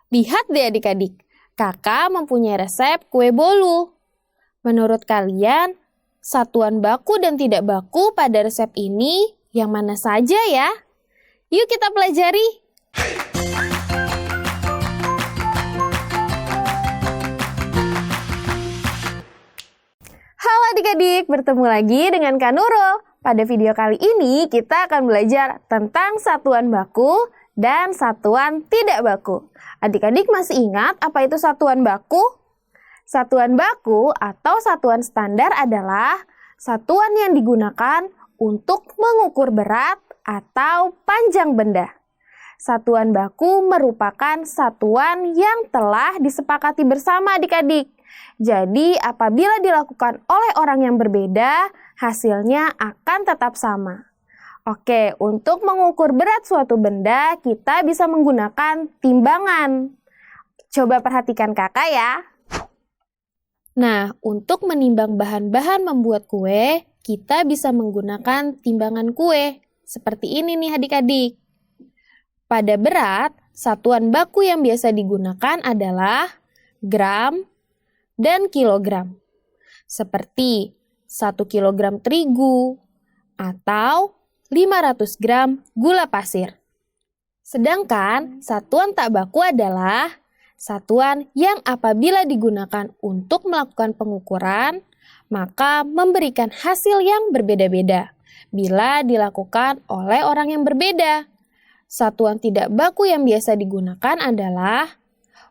Lihat deh adik-adik, kakak mempunyai resep kue bolu. Menurut kalian, satuan baku dan tidak baku pada resep ini yang mana saja ya? Yuk kita pelajari. Halo adik-adik, bertemu lagi dengan Kak Nurul. Pada video kali ini kita akan belajar tentang satuan baku dan satuan tidak baku. Adik-adik masih ingat apa itu satuan baku? Satuan baku atau satuan standar adalah satuan yang digunakan untuk mengukur berat atau panjang benda. Satuan baku merupakan satuan yang telah disepakati bersama adik-adik. Jadi apabila dilakukan oleh orang yang berbeda, hasilnya akan tetap sama. Oke, untuk mengukur berat suatu benda, kita bisa menggunakan timbangan. Coba perhatikan kakak ya. Nah, untuk menimbang bahan-bahan membuat kue, kita bisa menggunakan timbangan kue. Seperti ini nih adik-adik. Pada berat, satuan baku yang biasa digunakan adalah gram dan kilogram. Seperti 1 kilogram terigu atau 500 gram gula pasir. Sedangkan satuan tak baku adalah satuan yang apabila digunakan untuk melakukan pengukuran, maka memberikan hasil yang berbeda-beda bila dilakukan oleh orang yang berbeda. Satuan tidak baku yang biasa digunakan adalah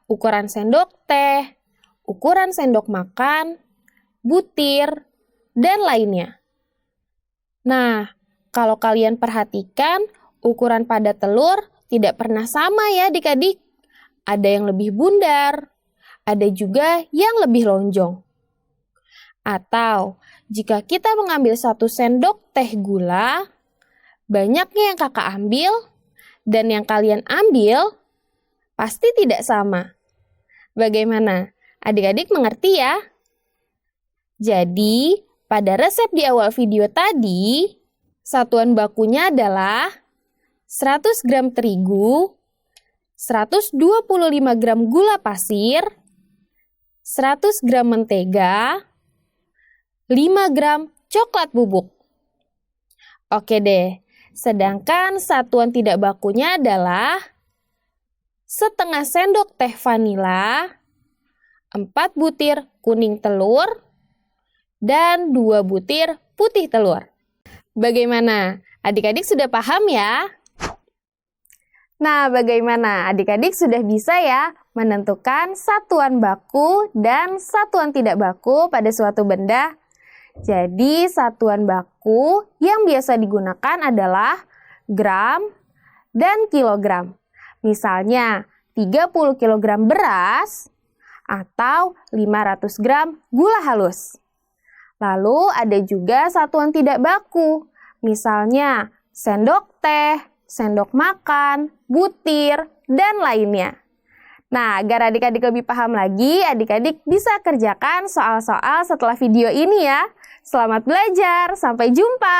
ukuran sendok teh, ukuran sendok makan, butir, dan lainnya. Nah, kalau kalian perhatikan, ukuran pada telur tidak pernah sama ya adik-adik. Ada yang lebih bundar, ada juga yang lebih lonjong. Atau, jika kita mengambil 1 sendok teh gula, banyaknya yang kakak ambil dan yang kalian ambil pasti tidak sama. Bagaimana? Adik-adik mengerti ya? Jadi, pada resep di awal video tadi, satuan bakunya adalah 100 gram terigu, 125 gram gula pasir, 100 gram mentega, 5 gram coklat bubuk. Oke deh, sedangkan satuan tidak bakunya adalah setengah sendok teh vanila, 4 butir kuning telur, dan 2 butir putih telur. Bagaimana? Adik-adik sudah paham ya? Nah, bagaimana? Adik-adik sudah bisa ya menentukan satuan baku dan satuan tidak baku pada suatu benda? Jadi, satuan baku yang biasa digunakan adalah gram dan kilogram. Misalnya, 30 kg beras atau 500 gram gula halus. Lalu ada juga satuan tidak baku, misalnya sendok teh, sendok makan, butir, dan lainnya. Nah, agar adik-adik lebih paham lagi, adik-adik bisa kerjakan soal-soal setelah video ini ya. Selamat belajar, sampai jumpa!